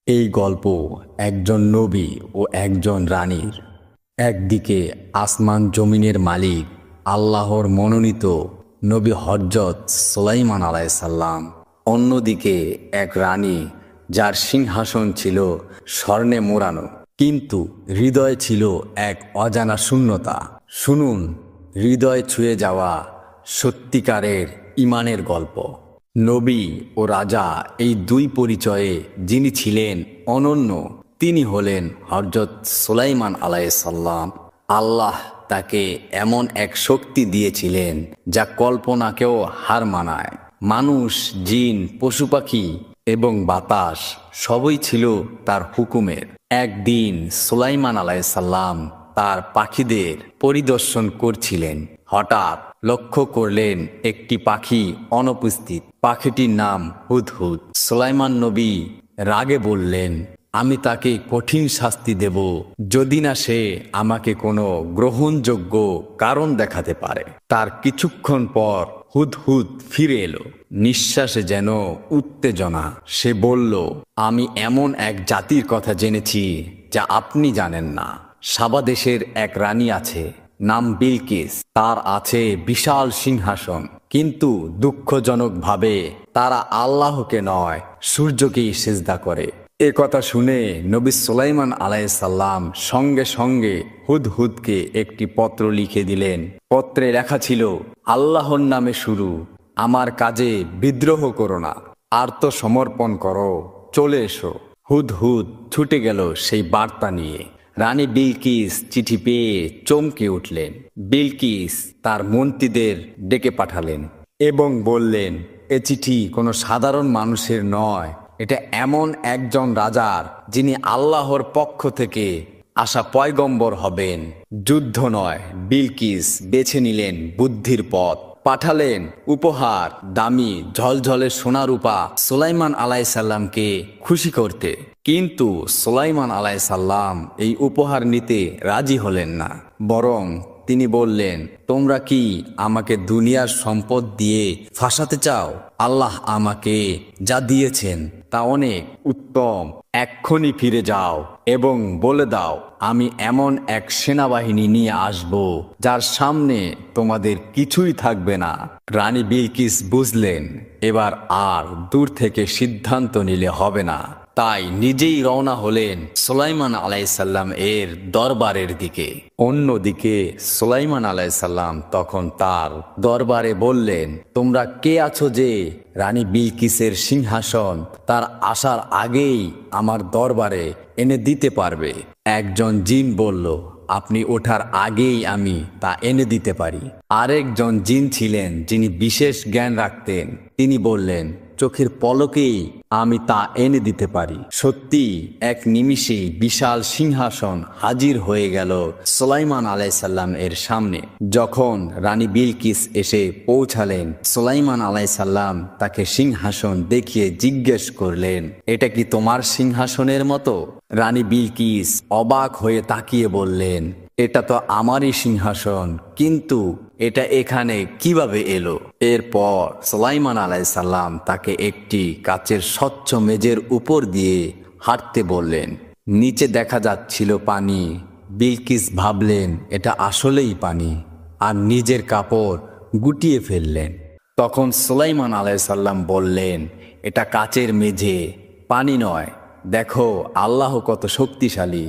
এই গল্প একজন নবী ও একজন রানীর। একদিকে আসমান জমিনের মালিক আল্লাহর মনোনীত নবী হযরত সুলাইমান আলাইহিসসালাম, অন্যদিকে এক রানী যার সিংহাসন ছিল স্বর্ণে মোড়ানো, কিন্তু হৃদয়ে ছিল এক অজানা শূন্যতা। শুনুন হৃদয় ছুঁয়ে যাওয়া সত্যিকারের ইমানের গল্প। নবী ও রাজা, এই দুই পরিচয়ে যিনি ছিলেন অনন্য, তিনি হলেন হযরত সুলাইমান আলাইহিসসালাম। আল্লাহ তাকে এমন এক শক্তি দিয়েছিলেন যা কল্পনাকেও হার মানায়। মানুষ, জিন, পশু পাখি এবং বাতাস সবই ছিল তার হুকুমের। একদিন সুলাইমান আলাইহিসসালাম তার পাখিদের পরিদর্শন করছিলেন। হঠাৎ লক্ষ্য করলেন একটি পাখি অনুপস্থিত। পাখিটির নাম হুদহুদ। সুলাইমান নবী রাগে বললেন, আমি তাকে কঠিন শাস্তি দেব যদি না সে আমাকে কোনো গ্রহণযোগ্য কারণ দেখাতে পারে। তার কিছুক্ষণ পর হুদহুদ ফিরে এলো, নিঃশ্বাসে যেন উত্তেজনা। সে বলল, আমি এমন এক জাতির কথা জেনেছি যা আপনি জানেন না। সাবা দেশের এক রানী আছে, নাম বিলকিস। তার আছে বিশাল সিংহাসন, কিন্তু দুঃখজনকভাবে তারা আল্লাহকে নয়, সূর্যকেই সিজদা করে। এ কথা শুনে নবী সুলাইমান আলাইহিসসালাম সঙ্গে সঙ্গে হুদহুদকে একটি পত্র লিখে দিলেন। পত্রে লেখা ছিল, আল্লাহর নামে শুরু, আমার কাজে বিদ্রোহ করো না, আত্মসমর্পণ করো, চলে এসো। হুদহুদ ছুটে গেল সেই বার্তা নিয়ে। রানী বিলকিস চিঠি পেয়ে চমকে উঠলেন। বিলকিস তার মন্ত্রীদের ডেকে পাঠালেন এবং বললেন, এ চিঠি কোনো সাধারণ মানুষের নয়, এটা এমন একজন রাজার যিনি আল্লাহর পক্ষ থেকে আসা পয়গম্বর হবেন। যুদ্ধ নয়, বিলকিস বেছে নিলেন বুদ্ধির পথ। পাঠালেন উপহার, দামি ঝলঝলে সোনারূপা সুলাইমান আলাইহিসসালামকে খুশি করতে। কিন্তু সুলাইমান আলাইহিসসালাম এই উপহার নিতে রাজি হলেন না। বরং তিনি বললেন, তোমরা কি আমাকে দুনিয়ার সম্পদ দিয়ে ফাঁসাতে চাও? আল্লাহ আমাকে যা দিয়েছেন তা অনেক উত্তম। এক্ষুনি ফিরে যাও এবং বলে দাও, আমি এমন এক সেনাবাহিনী নিয়ে আসব যার সামনে তোমাদের কিছুই থাকবে না। রানী বিলকিস বুঝলেন এবার আর দূর থেকে সিদ্ধান্ত নিলে হবে না। তাই নিজেই রওনা হলেন সুলাইমান আলাইহিসসালাম এর দরবারের দিকে। অন্যদিকে সুলাইমান আলাইহিসসালাম তখন তার দরবারে বললেন, তোমরা কে আছো যে রানী বিলকিসের সিংহাসন তার আসার আগেই আমার দরবারে এনে দিতে পারবে? একজন জিন বলল, আপনি ওঠার আগেই আমি তা এনে দিতে পারি। আরেকজন জিন ছিলেন যিনি বিশেষ জ্ঞান রাখতেন। তিনি বললেন, চোখের পলকেই আমি তা এনে দিতে পারি। সত্যি এক নিমিষেই বিশাল সিংহাসন হাজির হয়ে গেল সুলাইমান আলাইহিসসালাম এর সামনে। যখন রানী বিলকিস এসে পৌঁছালেন, সুলাইমান আলাইহিসসালাম তাকে সিংহাসন দেখিয়ে জিজ্ঞেস করলেন, এটা কি তোমার সিংহাসনের মতো? রানী বিলকিস অবাক হয়ে তাকিয়ে বললেন, এটা তো আমারই সিংহাসন, কিন্তু এটা এখানে কিভাবে এলো? এরপর সুলাইমান আলাইহিসসালাম তাকে একটি কাচের স্বচ্ছ মেজের উপর দিয়ে হাঁটতে বললেন। নিচে দেখা যাচ্ছিল পানি। বিলকিস ভাবলেন এটা আসলেই পানি, আর নিজের কাপড় গুটিয়ে ফেললেন। তখন সুলাইমান আলাইহিসসালাম বললেন, এটা কাচের মেঝে, পানি নয়। দেখো আল্লাহ কত শক্তিশালী।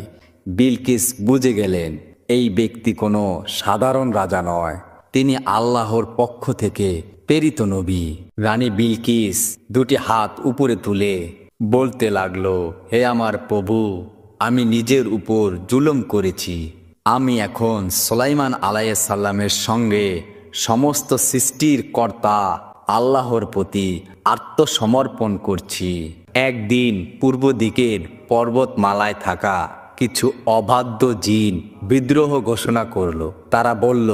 বিলকিস বুঝে গেলেন এই ব্যক্তি কোনো সাধারণ রাজা নয়, তিনি আল্লাহর পক্ষ থেকে প্রেরিত নবী। রানী বিলকিস দুটি হাত উপরে তুলে বলতে লাগলো, হে আমার প্রভু, আমি নিজের উপর জুলুম করেছি। আমি এখন সুলাইমান আলাইহিসসালামের সঙ্গে সমস্ত সৃষ্টির কর্তা আল্লাহর প্রতি আত্মসমর্পণ করছি। একদিন পূর্ব দিকের পর্বতমালায় থাকা কিছু অবাধ্য জিন বিদ্রোহ ঘোষণা করল। তারা বলল,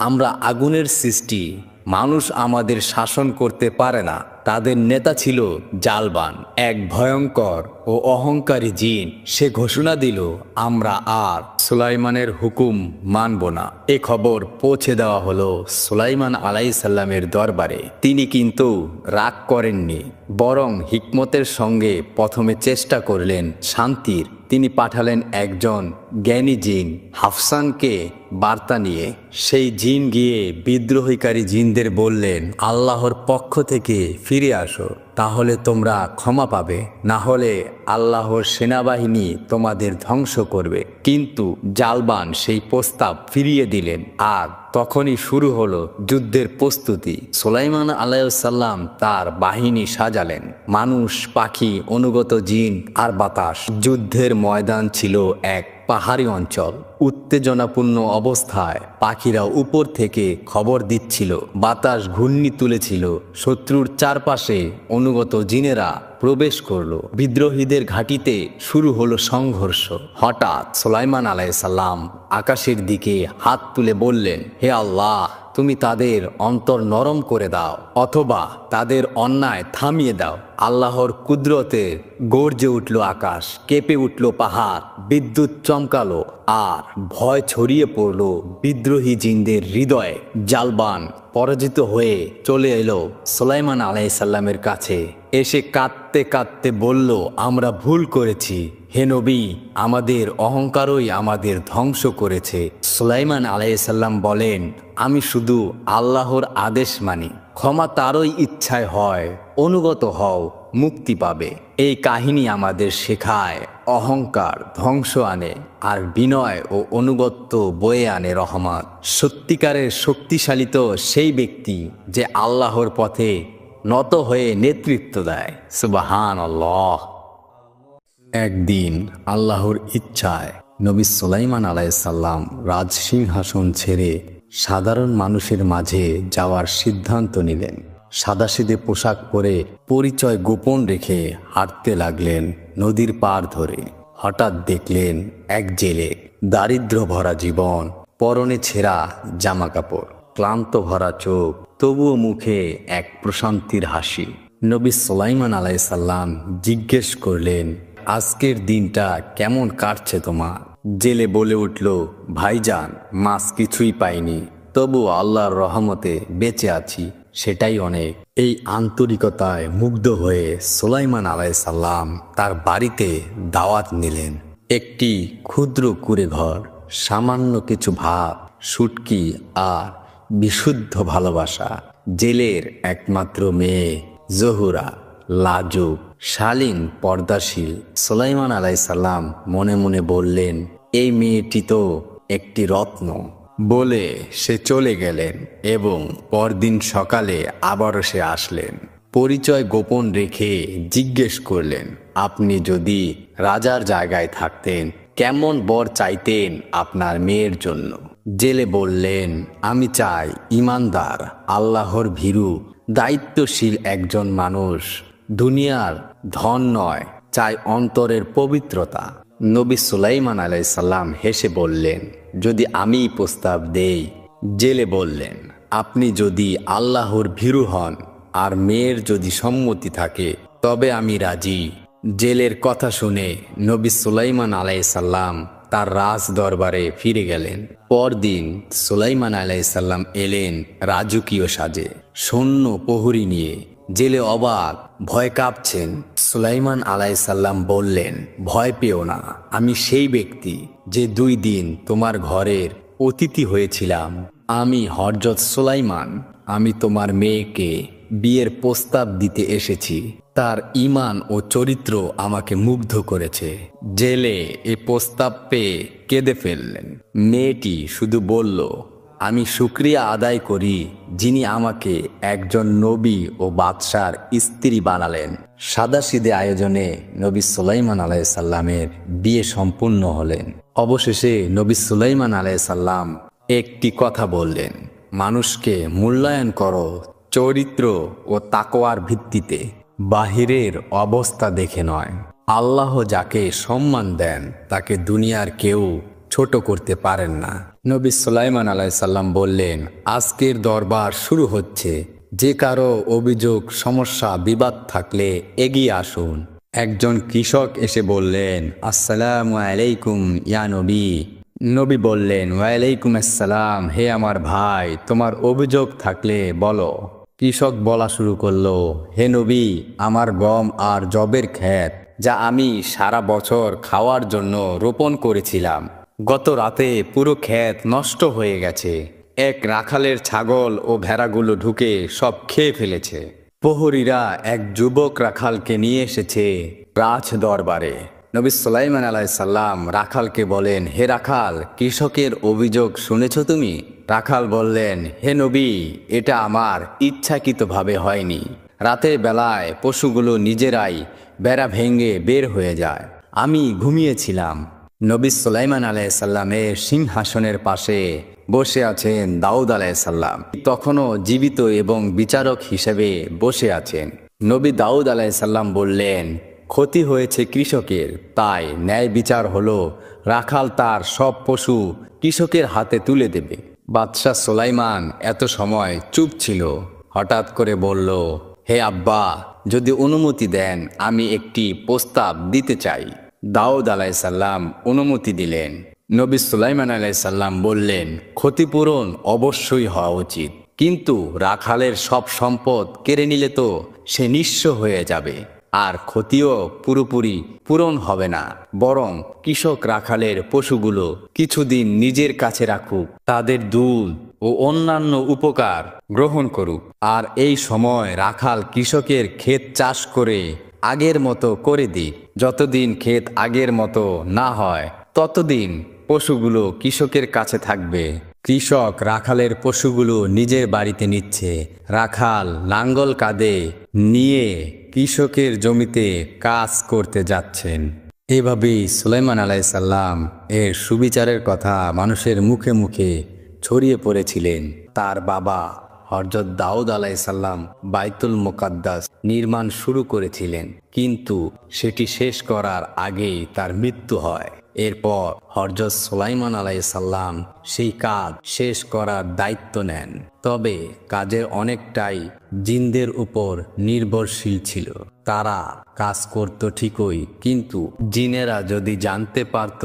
আমরা আগুনের সৃষ্টি, মানুষ আমাদের শাসন করতে পারে না। তাদের নেতা ছিল জালবান, এক ভয়ঙ্কর ও অহংকারী জিন। সে ঘোষণা দিল, আমরা আর সুলাইমানের হুকুম মানব না। এ খবর পৌঁছে দেওয়া হলো সুলাইমান আলাইহিসসালামের দরবারে। তিনি কিন্তু রাগ করেননি, বরং হিকমতের সঙ্গে প্রথমে চেষ্টা করলেন শান্তির। তিনি পাঠালেন একজন জ্ঞানী জিন হাফসানকে বার্তা নিয়ে। সেই জিন গিয়ে বিদ্রোহীকারী জিনদের বললেন, আল্লাহর পক্ষ থেকে ফিরে আসো, তাহলে তোমরা ক্ষমা পাবে, না হলে আল্লাহর সেনাবাহিনী তোমাদের ধ্বংস করবে। কিন্তু জালবান সেই প্রস্তাব ফিরিয়ে দিলেন, আর তখনই শুরু হলো যুদ্ধের প্রস্তুতি। সুলাইমান আলাইহিসসালাম তার বাহিনী সাজালেন, মানুষ, পাখি, অনুগত জিন আর বাতাস। যুদ্ধের ময়দান ছিল এক পাহাড়ি অঞ্চল। উত্তেজনাপূর্ণ অবস্থায় পাখিরা উপর থেকে খবর দিচ্ছিল, বাতাস ঘূর্ণি তুলেছিল। শত্রুর চারপাশে অনুগত জিনেরা প্রবেশ করলো। বিদ্রোহীদের ঘাঁটিতে শুরু হলো সংঘর্ষ। হঠাৎ সুলাইমান আলাইহিসসালাম আকাশের দিকে হাত তুলে বললেন, হে আল্লাহ, তুমি তাদের অন্তর নরম করে দাও, অথবা তাদের অন্যায় থামিয়ে দাও। আল্লাহর কুদরতে গর্জে উঠল আকাশ, কেঁপে উঠল পাহাড়, বিদ্যুৎ চমকালো, আর ভয় ছড়িয়ে পড়ল বিদ্রোহী জিনদের হৃদয়ে। জালবান পরাজিত হয়ে চলে এলো সুলাইমান আলাইহিসসালামের কাছে। এসে কাঁদতে কাঁদতে বলল, আমরা ভুল করেছি, হে নবী, আমাদের অহংকারই আমাদের ধ্বংস করেছে। সুলাইমান আলাইহিসসালাম বলেন, আমি শুধু আল্লাহর আদেশ মানি, ক্ষমা তারই ইচ্ছায় হয়, অনুগত হও, মুক্তি পাবে। এই কাহিনী আমাদের শেখায়, অহংকার ধ্বংস আনে, আর বিনয় ও অনুগত্য বয়ে আনে রহমত। সত্যিকারের শক্তিশালী তো সেই ব্যক্তি যে আল্লাহর পথে নত হয়ে নেতৃত্ব দেয়। সুবহানাল্লাহ। একদিন আল্লাহর ইচ্ছায় নবী সুলাইমান আলাইহিসসালাম রাজসিংহাসন ছেড়ে সাধারণ মানুষের মাঝে যাওয়ার সিদ্ধান্ত নিলেন। সাদাসিধে পোশাক পরে পরিচয় গোপন রেখে হাঁটতে লাগলেন নদীর পাড় ধরে। হঠাৎ দেখলেন এক জেলে, দারিদ্র্য ভরা জীবন, পরনে ছেঁড়া জামা কাপড়, ক্লান্ত ভরা চোখ, তবুও মুখে এক প্রশান্তির হাসি। নবী সুলাইমান আলাইহিসসালাম জিজ্ঞেস করলেন, আজকের দিনটা কেমন কাটছে তোমার? জেলে বলে উঠল, ভাইজান, মাছ কিছুই পাইনি, তবু আল্লাহর রহমতে বেঁচে আছি, সেটাই অনেক। এই আন্তরিকতায় মুগ্ধ হয়ে সুলাইমান আলাইহিসসালাম তার বাড়িতে দাওয়াত নিলেন। একটি ক্ষুদ্র কুঁড়ে ঘর, সামান্য কিছু ভাত, শুটকি আর বিশুদ্ধ ভালোবাসা। জেলের একমাত্র মেয়ে জহুরা লাজুক, শালীন, পর্দাশীল। সুলাইমান আলাইহিসসালাম মনে মনে বললেন, এই মেয়েটি তো একটি রত্ন, বলে সে চলে গেলেন এবং পরদিন সকালে আবারও সে আসলেন। পরিচয় গোপন রেখে জিজ্ঞেস করলেন, আপনি যদি রাজার জায়গায় থাকতেন কেমন বর চাইতেন আপনার মেয়ের জন্য? জেলে বললেন, আমি চাই ইমানদার, আল্লাহর ভীরু, দায়িত্বশীল একজন মানুষ। দুনিয়ার ধন নয়, চাই অন্তরের পবিত্রতা। নবী সুলাইমান আলাইহিসসালাম হেসে বললেন, যদি আমি প্রস্তাব দেই? জেলে বললেন, আপনি যদি আল্লাহর ভীরু হন আর মেয়ের যদি সম্মতি থাকে তবে আমি রাজি। জেলের কথা শুনে নবী সুলাইমান আলাইহিসসালাম তার রাজ দরবারে ফিরে গেলেন। পরদিন সুলাইমান আলাইহিসসালাম এলেন রাজকীয় সাজে, সৈন্য প্রহরী নিয়ে। জেলে অবাক, ভয় কাঁপছেন। সুলাইমান আলাইহিসসালাম বললেন, ভয় পেও না, আমি সেই ব্যক্তি যে 2 দিন তোমার ঘরের অতিথি হয়েছিলাম। আমি হযরত সুলাইমান। আমি তোমার মেয়েকে বিয়ের প্রস্তাব দিতে এসেছি। তার ঈমান ও চরিত্র আমাকে মুগ্ধ করেছে। জেলে এই প্রস্তাব পেয়ে কেঁদে ফেললেন। মেয়েটি শুধু বলল, আমি শুকরিয়া আদায় করি যিনি আমাকে একজন নবী ও বাদশার স্ত্রী বানালেন। সাদাসিধে আয়োজনে নবী সুলাইমান আলাইহিসসালামের বিয়ে সম্পূর্ণ হলেন। অবশেষে নবী সুলাইমান আলাইহিসসালাম একটি কথা বললেন, মানুষকে মূল্যায়ন করো চরিত্র ও তাকওয়ার ভিত্তিতে, বাহিরের অবস্থা দেখে নয়। আল্লাহ যাকে সম্মান দেন তাকে দুনিয়ার কেউ ছোট করতে পারেন না। নবী সুলাইমান আলাইসাল্লাম বললেন, আজকের দরবার শুরু হচ্ছে। যে কারো অভিযোগ, সমস্যা, বিবাদ থাকলে এগিয়ে আসুন। একজন কৃষক এসে বললেন, আসসালামু আলাইকুম ইয়া নবী। নবী বললেন, ওয়ালাইকুম আসসালাম, হে আমার ভাই, তোমার অভিযোগ থাকলে বলো। কৃষক বলা শুরু করলো, হে নবী, আমার গম আর যবের ক্ষেত, যা আমি সারা বছর খাওয়ার জন্য রোপণ করেছিলাম, গত রাতে পুরো ক্ষেত নষ্ট হয়ে গেছে। এক রাখালের ছাগল ও ভেড়াগুলো ঢুকে সব খেয়ে ফেলেছে। প্রহরীরা এক যুবক রাখালকে নিয়ে এসেছে রাজ দরবারে। নবী সুলাইমান আলাইসাল্লাম রাখালকে বলেন, হে রাখাল, কৃষকের অভিযোগ শুনেছ তুমি? রাখাল বললেন, হে নবী, এটা আমার ইচ্ছাকৃতভাবে হয়নি। রাতের বেলায় পশুগুলো নিজেরাই বেড়া ভেঙে বের হয়ে যায়। আমি ঘুমিয়েছিলাম। নবী সুলাইমান আলাইসাল্লামের সিংহাসনের পাশে বসে আছেন দাউদ আলাইসাল্লাম, তখনও জীবিত এবং বিচারক হিসেবে বসে আছেন। নবী দাউদ আলাইসাল্লাম বললেন, ক্ষতি হয়েছে কৃষকের, তাই ন্যায় বিচার হলো রাখাল তার সব পশু কৃষকের হাতে তুলে দেবে। বাদশাহ সুলাইমান এত সময় চুপ ছিল। হঠাৎ করে বলল, হে আব্বা, যদি অনুমতি দেন আমি একটি প্রস্তাব দিতে চাই। দাউদ আলাইসাল্লাম অনুমতি দিলেন। নবী সুলাইমান আলাইসাল্লাম বললেন, ক্ষতিপূরণ অবশ্যই হওয়া উচিত, কিন্তু রাখালের সব সম্পদ কেড়ে নিলে তো সে নিঃস্ব হয়ে যাবে, আর ক্ষতিও পুরোপুরি পূরণ হবে না। বরং কৃষক রাখালের পশুগুলো কিছুদিন নিজের কাছে রাখুক, তাদের দুধ ও অন্যান্য উপকার গ্রহণ করুক, আর এই সময় রাখাল কৃষকের ক্ষেত চাষ করে আগের মতো করে দিক। যতদিন ক্ষেত আগের মতো না হয় ততদিন পশুগুলো কৃষকের কাছে থাকবে। কৃষক রাখালের পশুগুলো নিজের বাড়িতে নিচ্ছে। রাখাল লাঙ্গল কাঁধে নিয়ে কৃষকের জমিতে কাজ করতে যাচ্ছেন। এভাবেই সুলাইমান আলাইসাল্লাম এর সুবিচারের কথা মানুষের মুখে মুখে ছড়িয়ে পড়েছিলেন। তার বাবা হযরত দাউদ আলাইসাল্লাম বাইতুল মুকাদ্দাস নির্মাণ শুরু করেছিলেন, কিন্তু সেটি শেষ করার আগেই তার মৃত্যু হয়। এরপর হযরত সুলাইমান আলাইসাল্লাম সেই কাজ শেষ করার দায়িত্ব নেন। তবে কাজের অনেকটাই জিনদের উপর নির্ভরশীল ছিল। তারা কাজ করত ঠিকই, কিন্তু জিনেরা যদি জানতে পারত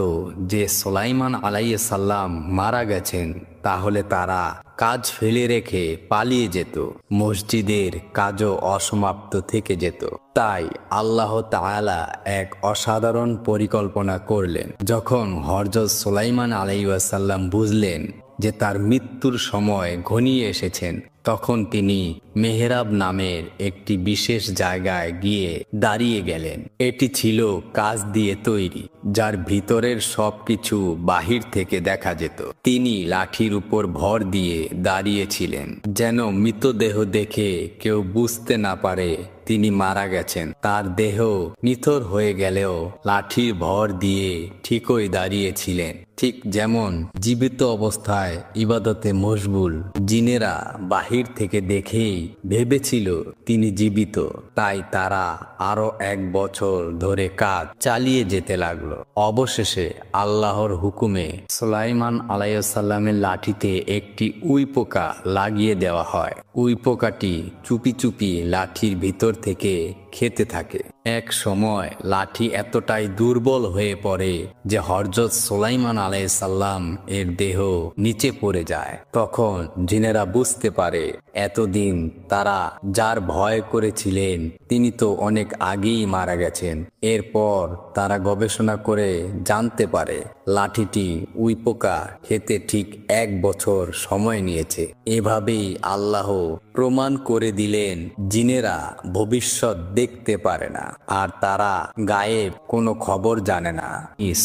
যে সুলাইমান আলাইসাল্লাম মারা গেছেন, তাহলে তারা কাজ ফেলে রেখে পালিয়ে যেত। মসজিদের কাজও অসমাপ্ত থেকে যেত। তাই আল্লাহ তাআলা এক অসাধারণ পরিকল্পনা করলেন। যখন হযরত সুলাইমান আলাইহিসসালাম বুঝলেন যে তার মৃত্যুর সময় ঘনিয়ে এসেছেন, তখন তিনি মেহরাব নামের একটি বিশেষ জায়গায় গিয়ে দাঁড়িয়ে গেলেন। এটি ছিল কাঁচ দিয়ে তৈরি, যার ভিতরের সবকিছু বাহির থেকে দেখা যেত। তিনি লাঠির উপর ভর দিয়ে দাঁড়িয়েছিলেন, যেন মৃতদেহ দেখে কেউ বুঝতে না পারে তিনি মারা গেছেন। তার দেহ নিথর হয়ে গেলেও লাঠির ভর দিয়ে ঠিকই দাঁড়িয়েছিলেন, ঠিক যেমন জীবিত অবস্থায় ইবাদতে মশগুল। জিনেরা বাহির থেকে দেখেই ভেবেছিল তিনি জীবিত, তাই তারা আরো 1 বছর ধরে কাজ চালিয়ে যেতে লাগলো। অবশেষে আল্লাহর হুকুমে সুলাইমান আলাইহিসসালামের লাঠিতে একটি উই পোকা লাগিয়ে দেওয়া হয়। উই পোকাটি চুপি চুপি লাঠির ভিতর থেকে খেতে থাকে। এক সময় লাঠি এতটাই দুর্বল হয়ে পড়ে যে হযরত সুলাইমান আলাইহিসসালাম এর দেহ নিচে পড়ে যায়। তখন জিনেরা বুঝতে পারে এতদিন তারা যার ভয় করেছিলেন তিনি তো অনেক আগেই মারা গেছেন। এরপর তারা গবেষণা করে জানতে পারে লাঠিটি উই পোকা খেতে ঠিক 1 বছর সময় নিয়েছে। এভাবেই আল্লাহ প্রমাণ করে দিলেন জিনেরা ভবিষ্যৎ দেখতে পারে না, আর তারা গায়েব কোনো খবর জানে না।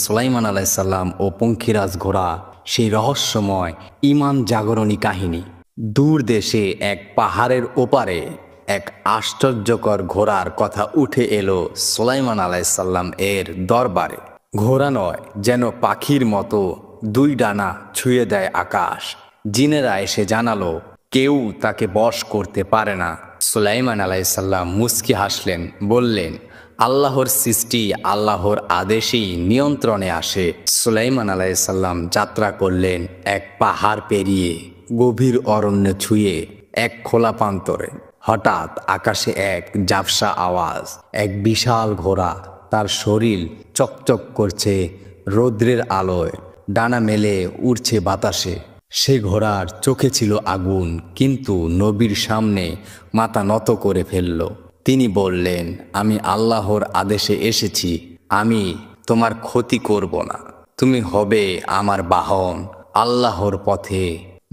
সুলাইমান আলাইহিসসালাম ও পঙ্খিরাজ ঘোড়া, সেই রহস্যময় ঈমান জাগরণী কাহিনী। দূর দেশে এক পাহাড়ের ওপারে এক আশ্চর্যকর ঘোড়ার কথা উঠে এলো সুলাইমান আলাইহিসসালাম এর দরবারে। ঘোড়া নয়, যেন পাখির মতো 2 ডানা ছুঁয়ে দেয় আকাশ। জিনেরা এসে জানালো কেউ তাকে বশ করতে পারে না। সুলাইমান আলাইহিসসালাম মুস্কি হাসলেন, বললেন, আল্লাহর সৃষ্টি আল্লাহর আদেশেই নিয়ন্ত্রণে আসে। সুলাইমান আলাইহিসসালাম যাত্রা করলেন এক পাহাড় পেরিয়ে, গভীর অরণ্য ছুঁয়ে এক খোলা প্রান্তরে। হঠাৎ আকাশে এক ঝাপসা আওয়াজ। এক বিশাল ঘোড়া, তার শরীর চকচক করছে রৌদ্রের আলোয়, ডানা মেলে উড়ছে বাতাসে। সে ঘোড়ার চোখে ছিল আগুন, কিন্তু নবীর সামনে মাথা নত করে ফেলল। তিনি বললেন, আমি আল্লাহর আদেশে এসেছি, আমি তোমার ক্ষতি করব না, তুমি হবে আমার বাহন আল্লাহর পথে।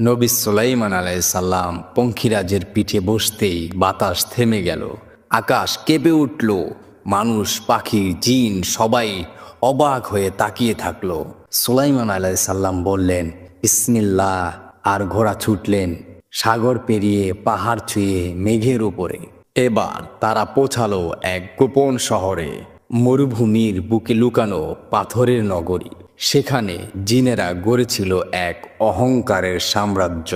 নবী সুলাইমান আলাইহিসসালাম পঙ্খিরাজের পিঠে বসতেই বাতাস থেমে গেল, আকাশ কেঁপে উঠল। মানুষ, পাখি, জিন সবাই অবাক হয়ে তাকিয়ে থাকলো। সুলাইমান আলাইহিসসালাম বললেন, বিসমিল্লাহ, আর ঘোড়া ছুটলেন সাগর পেরিয়ে, পাহাড় ছুঁয়ে মেঘের উপরে। এবার তারা পৌঁছালো এক গোপন শহরে, মরুভূমির বুকে লুকানো পাথরের নগরী। সেখানে জিনেরা গড়েছিল এক অহংকারের সাম্রাজ্য।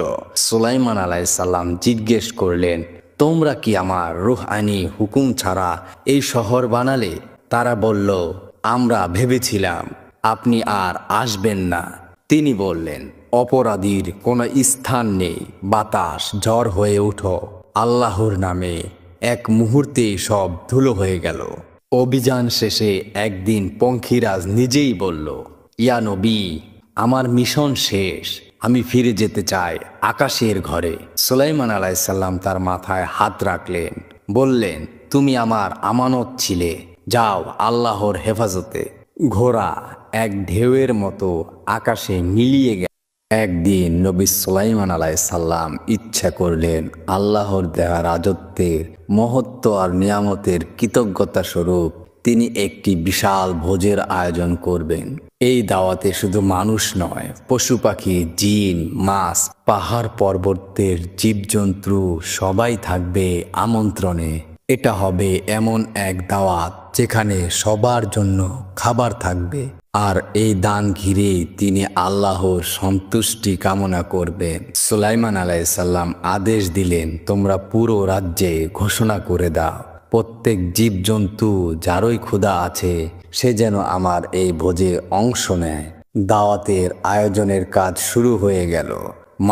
সুলাইমান আলাইহিসসালাম জিজ্ঞেস করলেন, তোমরা কি আমার রূহানি হুকুম ছাড়া এই শহর বানালে? তারা বলল, আমরা ভেবেছিলাম আপনি আর আসবেন না। তিনি বললেন, অপরাধীর কোনো স্থান নেই। বাতাস, ঝড় হয়ে উঠো আল্লাহর নামে। এক মুহূর্তে সব ধুলো হয়ে গেল। অভিযান শেষে একদিন পঙ্খিরাজ নিজেই বলল, ইয়া নবী, আমার মিশন শেষ, আমি ফিরে যেতে চাই আকাশের ঘরে। সুলাইমান আলাইহিসসালাম তার মাথায় হাত রাখলেন, বললেন, তুমি আমার আমানত ছিলে, যাও আল্লাহর হেফাজতে। ঘোড়া এক ঢেউয়ের মতো আকাশে মিলিয়ে গেল। একদিন নবী সুলাইমান আলাইহিসসালাম ইচ্ছা করলেন আল্লাহর দেওয়া রাজত্বের মহত্ব আর নিয়ামতের কৃতজ্ঞতা স্বরূপ তিনি একটি বিশাল ভোজের আয়োজন করবেন। এই দাওয়াতে শুধু মানুষ নয়, পশু পাখি, জিন, মাছ, পাহাড় পর্বতের জীবজন্তু সবাই থাকবে আমন্ত্রণে। এটা হবে এমন এক দাওয়াত যেখানে সবার জন্য খাবার থাকবে, আর এই দান ঘিরেই তিনি আল্লাহর সন্তুষ্টি কামনা করবেন। সুলাইমান আলাইহিসসালাম আদেশ দিলেন, তোমরা পুরো রাজ্যে ঘোষণা করে দাও, প্রত্যেক জীবজন্তু যারই ক্ষুধা আছে সে যেন আমার এই ভোজে অংশ নেয়। দাওয়াতের আয়োজনের কাজ শুরু হয়ে গেল।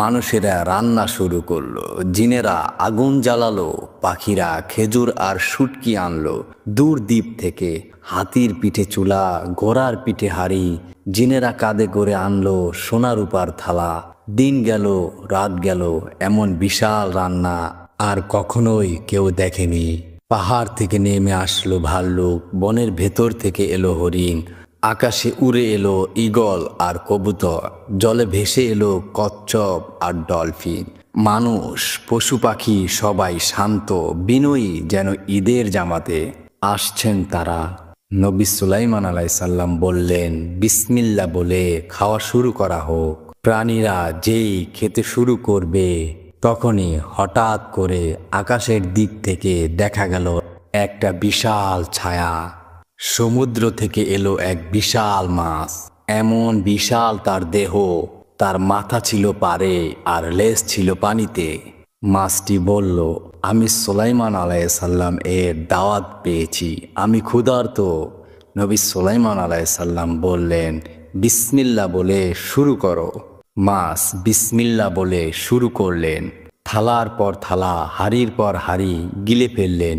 মানুষেরা রান্না শুরু করলো, জিনেরা আগুন জ্বালালো, পাখিরা খেজুর আর শুটকি আনলো। দূর দ্বীপ থেকে হাতির পিঠে চুলা, ঘোড়ার পিঠে হাড়ি, জিনেরা কাঁধে করে আনলো সোনা রূপার থালা। দিন গেল, রাত গেল, এমন বিশাল রান্না আর কখনোই কেউ দেখেনি। পাহাড় থেকে নেমে আসলো ভাল্লুক, বনের ভেতর থেকে এলো হরিণ, আকাশে উড়ে এলো ঈগল আর কবুতর, জলে ভেসে এলো কচ্ছপ আর ডলফিন। মানুষ, পশু পাখি সবাই শান্ত, বিনয়ী, যেন ঈদের জামাতে আসছেন তারা। নবী সুলাইমান আলাইহিসসালাম বললেন, বিসমিল্লাহ বলে খাওয়া শুরু করা হোক। প্রাণীরা যেই খেতে শুরু করবে তখনই হঠাৎ করে আকাশের দিক থেকে দেখা গেল একটা বিশাল ছায়া। সমুদ্র থেকে এলো এক বিশাল মাছ, এমন বিশাল তার দেহ, তার মাথা ছিল পারে আর লেজ ছিল পানিতে। মাছটি বলল, আমি সুলাইমান আলাইহিসসালাম এর দাওয়াত পেয়েছি, আমি ক্ষুধার্ত। নবী সুলাইমান আলাইহিসসালাম বললেন, বিসমিল্লাহ বলে শুরু করো। মাছ বিসমিল্লাহ বলে শুরু করলেন। থালার পর থালা, হাড়ির পর হাড়ি গিলে ফেললেন।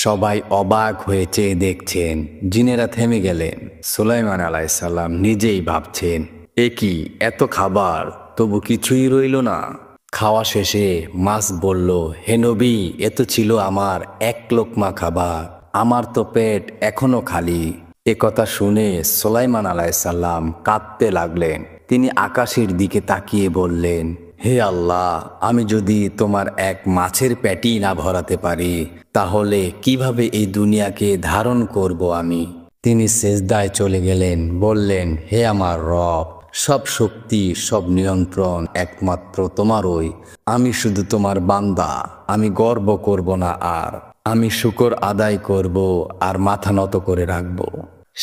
সবাই অবাক হয়ে চেয়ে দেখছেন। জিনেরা থেমে গেলেন। সুলাইমান আলাইহিসসালাম নিজেই ভাবছেন, এ কি, এত খাবার, তবু কিছুই রইল না। খাওয়া শেষে মাছ বলল, হে নবী, এ তো ছিল আমার এক লোকমা খাবার, আমার তো পেট এখনো খালি। এ কথা শুনে সুলাইমান আলাইহিসসালাম কাঁদতে লাগলেন। তিনি আকাশের দিকে তাকিয়ে বললেন, হে আল্লাহ, আমি যদি তোমার এক মাছের পেটি না ভরাতে পারি তাহলে কিভাবে এই দুনিয়াকে ধারণ করব আমি। তিনি সেজদায় চলে গেলেন, বললেন, হে আমার রব, সব শক্তি, সব নিয়ন্ত্রণ একমাত্র তোমারই। আমি শুধু তোমার বান্দা, আমি গর্ব করব না, আর আমি শুকর আদায় করব আর মাথা নত করে রাখব।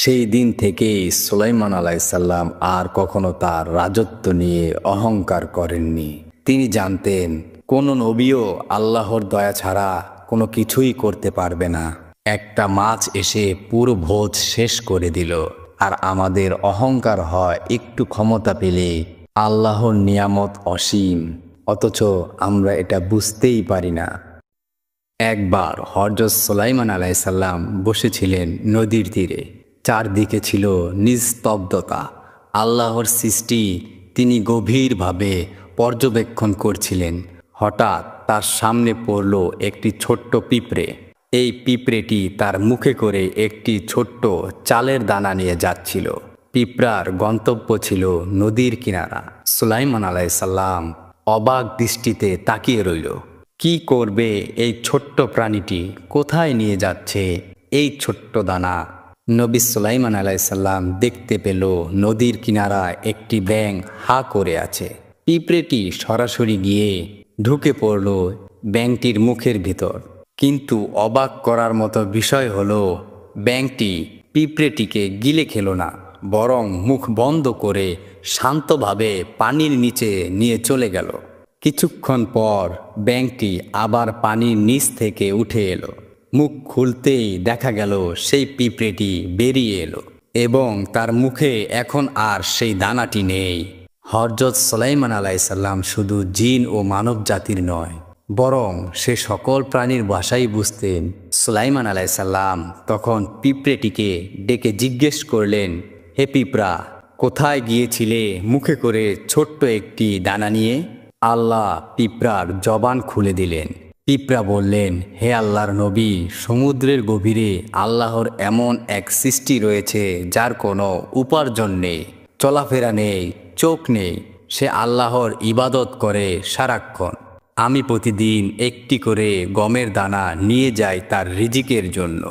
সেই দিন থেকেই সুলাইমান আলাইহিসসালাম আর কখনো তার রাজত্ব নিয়ে অহংকার করেননি। তিনি জানতেন, কোন নবীও আল্লাহর দয়া ছাড়া কোনো কিছুই করতে পারবে না। একটা মাছ এসে পুরো ভোজ শেষ করে দিল। আর আমাদের অহংকার হয় একটু ক্ষমতা পেলে আল্লাহর নিয়ামত অসীম, অথচ আমরা এটা বুঝতেই পারি না। একবার হযরত সুলাইমান আলাইসাল্লাম বসেছিলেন নদীর তীরে। চারদিকে ছিল নিস্তব্ধতা। আল্লাহর সৃষ্টি তিনি গভীরভাবে পর্যবেক্ষণ করছিলেন। হঠাৎ তার সামনে পড়ল একটি ছোট্ট পিঁপড়ে। এই পিঁপড়েটি তার মুখে করে একটি ছোট্ট চালের দানা নিয়ে যাচ্ছিল। পিঁপড়ার গন্তব্য ছিল নদীর কিনারা। সুলাইমান আলাইসাল্লাম অবাক দৃষ্টিতে তাকিয়ে রইল। কি করবে এই ছোট্ট প্রাণীটি? কোথায় নিয়ে যাচ্ছে এই ছোট্ট দানা? নবী সুলাইমান আলাইসাল্লাম দেখতে পেল নদীর কিনারায় একটি ব্যাঙ হা করে আছে। পিঁপড়েটি সরাসরি গিয়ে ঢুকে পড়ল ব্যাঙটির মুখের ভিতর। কিন্তু অবাক করার মতো বিষয় হলো, ব্যাঙটি পিঁপড়েটিকে গিলে খেল না, বরং মুখ বন্ধ করে শান্তভাবে পানির নিচে নিয়ে চলে গেল। কিছুক্ষণ পর ব্যাঙটি আবার পানির নিচ থেকে উঠে এলো। মুখ খুলতেই দেখা গেল সেই পিঁপড়েটি বেরিয়ে এলো এবং তার মুখে এখন আর সেই দানাটি নেই। হযরত সুলাইমান আলাইসাল্লাম শুধু জিন ও মানব জাতির নয়, বরং সে সকল প্রাণীর ভাষাই বুঝতেন। সুলাইমান আলাইসাল্লাম তখন পিঁপড়েটিকে ডেকে জিজ্ঞেস করলেন, হে পিঁপড়া, কোথায় গিয়েছিলে মুখে করে ছোট্ট একটি দানা নিয়ে? আল্লাহ পিঁপড়ার জবান খুলে দিলেন। পিঁপড়া বললেন, হে আল্লাহর নবী, সমুদ্রের গভীরে আল্লাহর এমন এক সৃষ্টি রয়েছে যার কোনো উপার্জন নেই, চলাফেরা নেই, চোখ নেই। সে আল্লাহর ইবাদত করে সারাক্ষণ। আমি প্রতিদিন একটি করে গমের দানা নিয়ে যাই তার রিজিকের জন্য।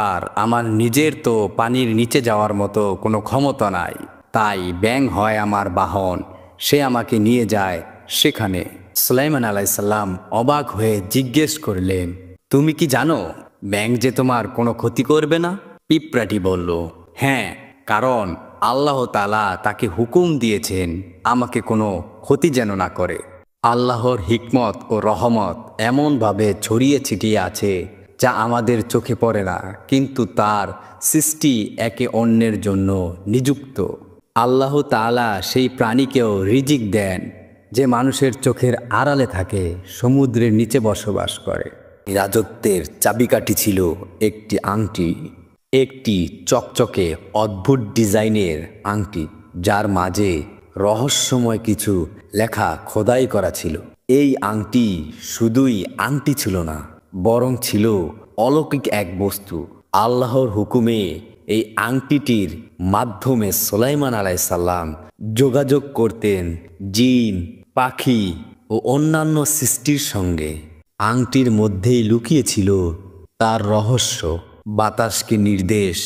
আর আমার নিজের তো পানির নিচে যাওয়ার মতো কোনো ক্ষমতা নাই, তাই ব্যাঙ হয় আমার বাহন, সে আমাকে নিয়ে যায় সেখানে। সুলাইমান আলাইসাল্লাম অবাক হয়ে জিজ্ঞেস করলেন, তুমি কি জানো ব্যাঙ যে তোমার কোনো ক্ষতি করবে না? পিঁপড়াটি বলল, হ্যাঁ, কারণ আল্লাহ তাআলা তাকে হুকুম দিয়েছেন আমাকে কোনো ক্ষতি যেন না করে। আল্লাহর হিকমত ও রহমত এমনভাবে ছড়িয়ে ছিটিয়ে আছে যা আমাদের চোখে পড়ে না, কিন্তু তার সৃষ্টি একে অন্যের জন্য নিযুক্ত। আল্লাহ তাআলা সেই প্রাণীকেও রিজিক দেন যে মানুষের চোখের আড়ালে থাকে, সমুদ্রের নিচে বসবাস করে। রাজত্বের চাবিকাঠি ছিল একটি আংটি, একটি চকচকে অদ্ভুত ডিজাইনের আংটি, যার মাঝে রহস্যময় কিছু লেখা খোদাই করা ছিল। এই আংটি শুধুই আংটি ছিল না, বরং ছিল অলৌকিক এক বস্তু। আল্লাহর হুকুমে এই আংটিটির মাধ্যমে সুলাইমান আলাইসাল্লাম যোগাযোগ করতেন জিন, পাখি ও অন্যান্য সৃষ্টির সঙ্গে। আংটির মধ্যেই লুকিয়ে ছিল তার রহস্য। বাতাসকে নির্দেশ,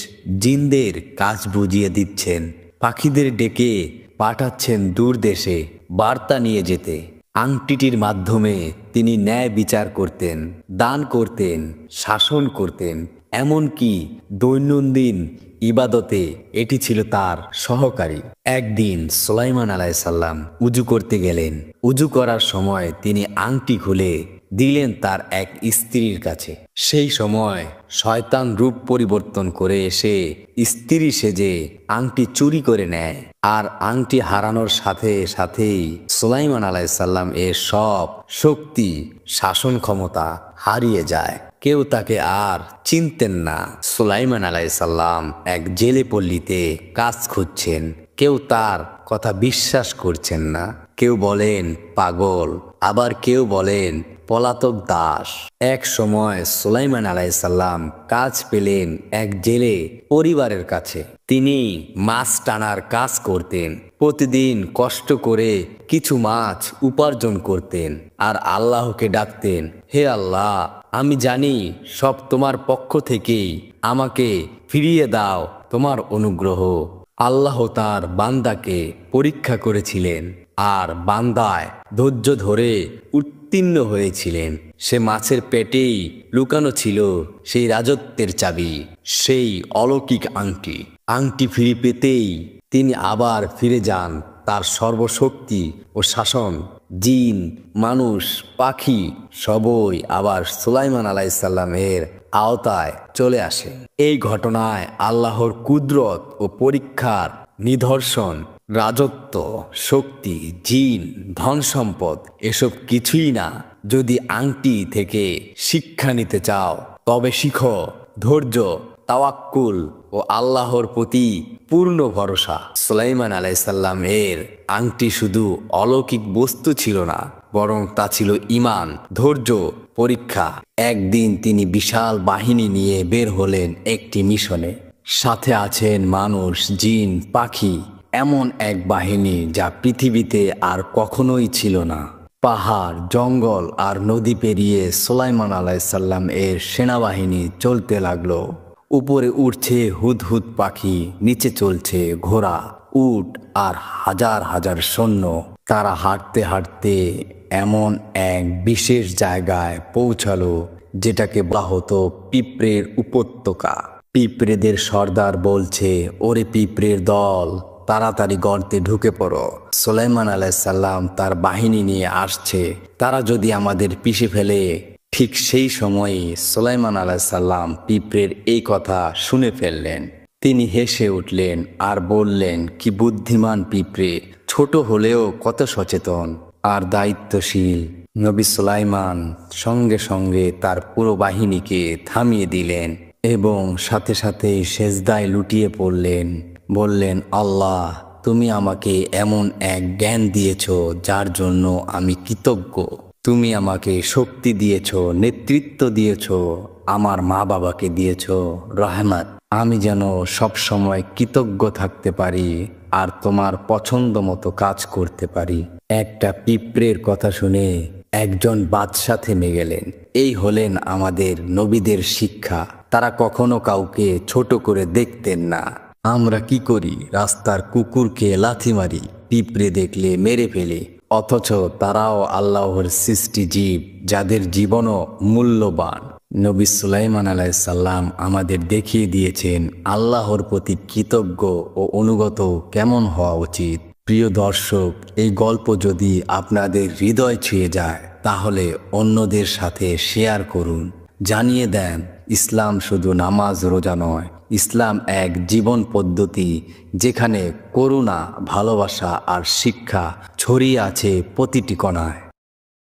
জিনদের কাজ বুঝিয়ে দিচ্ছেন, পাখিদের ডেকে পাঠাচ্ছেন দূর দেশে বার্তা নিয়ে যেতে। আংটিটির মাধ্যমে তিনি ন্যায় বিচার করতেন, দান করতেন, শাসন করতেন, এমনকি দৈনন্দিন ইবাদতে এটি ছিল তার সহকারী। একদিন সুলাইমান আলাইসাল্লাম উজু করতে গেলেন। উজু করার সময় তিনি আংটি খুলে দিলেন তার এক স্ত্রীর কাছে। সেই সময় শয়তান রূপ পরিবর্তন করে এসে স্ত্রী সেজে আংটি চুরি করে নেয়। আর আংটি হারানোর সাথে সাথেই সুলাইমান আলাইসাল্লাম এর সব শক্তি, শাসন ক্ষমতা হারিয়ে যায়। কেউ তাকে আর চিনতেন না। সুলাইমান আলাইসাল্লাম এক জেলে পল্লীতে কাজ খুঁজছেন। কেউ তার কথা বিশ্বাস করছেন না। কেউ বলেন পাগল, আবার কেউ বলেন পলাতক দাস। এক সময় সুলাইমান আলাইসাল্লাম কাজ পেলেন এক জেলে পরিবারের কাছে। তিনি মাছ টানার কাজ করতেন। প্রতিদিন কষ্ট করে কিছু মাছ উপার্জন করতেন আর আল্লাহকে ডাকতেন, হে আল্লাহ, আমি জানি সব তোমার পক্ষ থেকেই, আমাকে ফিরিয়ে দাও তোমার অনুগ্রহ। আল্লাহ তার বান্দাকে পরীক্ষা করেছিলেন আর বান্দায় ধৈর্য ধরে উত্তীর্ণ হয়েছিলেন। সে মাছের পেটেই লুকানো ছিল সেই রাজত্বের চাবি, সেই অলৌকিক আংটি। আংটি ফিরে পেতেই তিনি আবার ফিরে যান তার সর্বশক্তি ও শাসন। জিন, মানুষ, পাখি সবই আবার সুলাইমান আলাইসাল্লামের আওতায় চলে আসে। এই ঘটনায় আল্লাহর কুদরত ও পরীক্ষার নিদর্শন। রাজত্ব, শক্তি, জিন, ধন সম্পদ এসব কিছুই না। যদি আংটি থেকে শিক্ষা নিতে চাও তবে শিখো ধৈর্য, তাওয়াক্কুল ও আল্লাহর প্রতি পূর্ণ ভরসা। সুলাইমান আলাইসাল্লাম এর আংটি শুধু অলৌকিক বস্তু ছিল না, বরং তা ছিল ঈমান, ধৈর্য, পরীক্ষা। একদিন তিনি বিশাল বাহিনী নিয়ে বের হলেন একটি মিশনে। সাথে আছেন মানুষ, জিন, পাখি। এমন এক বাহিনী যা পৃথিবীতে আর কখনোই ছিল না। পাহাড়, জঙ্গল আর নদী পেরিয়ে সুলাইমান আলাইসাল্লাম এর সেনাবাহিনী চলতে লাগলো। উপরে উঠছে হুদহুদ পাখি, নিচে চলছে ঘোড়া, উট আর হাজার হাজার সৈন্য। তারা হাঁটতে হাঁটতে এমন এক বিশেষ জায়গায় পৌঁছালো যেটাকে বলা হতো পিঁপড়ের উপত্যকা। পিঁপড়েদের সর্দার বলছে, ওরে পিঁপড়ের দল, তাড়াতাড়ি গর্তে ঢুকে পড়ো। সুলাইমান আলাইসাল্লাম তার বাহিনী নিয়ে আসছে, তারা যদি আমাদের পিষে ফেলে। ঠিক সেই সময়ই সুলাইমান আলাইসাল্লাম পিঁপড়ের এই কথা শুনে ফেললেন। তিনি হেসে উঠলেন আর বললেন, কি বুদ্ধিমান পিঁপড়ে, ছোট হলেও কত সচেতন আর দায়িত্বশীল। নবী সুলাইমান সঙ্গে সঙ্গে তার পুরো বাহিনীকে থামিয়ে দিলেন এবং সাথে সাথে সেজদায় লুটিয়ে পড়লেন। বললেন, আল্লাহ, তুমি আমাকে এমন এক জ্ঞান দিয়েছ যার জন্য আমি কৃতজ্ঞ। তুমি আমাকে শক্তি দিয়েছ, নেতৃত্ব দিয়েছ, আমার মা বাবাকে দিয়েছ রহমত। আমি যেন সব সময় কৃতজ্ঞ থাকতে পারি আর তোমার পছন্দ মতো কাজ করতে পারি। একটা পিঁপড়ের কথা শুনে একজন বাদশা থেমে গেলেন। এই হলেন আমাদের নবীদের শিক্ষা। তারা কখনো কাউকে ছোট করে দেখতেন না। আমরা কি করি? রাস্তার কুকুরকে লাথি মারি, পিঁপড়ে দেখলে মেরে ফেলি। অথচ তারাও আল্লাহর সৃষ্টি জীব, যাদের জীবনও মূল্যবান। নবী সুলাইমান আলাইসাল্লাম আমাদের দেখিয়ে দিয়েছেন আল্লাহর প্রতি কৃতজ্ঞ ও অনুগত কেমন হওয়া উচিত। প্রিয় দর্শক, এই গল্প যদি আপনাদের হৃদয় ছুঁয়ে যায় তাহলে অন্যদের সাথে শেয়ার করুন। জানিয়ে দেন, ইসলাম শুধু নামাজ রোজা নয়, ইসলাম এক জীবন পদ্ধতি যেখানে করুণা, ভালোবাসা আর শিক্ষা ছড়িয়ে আছে প্রতিটি কণায়।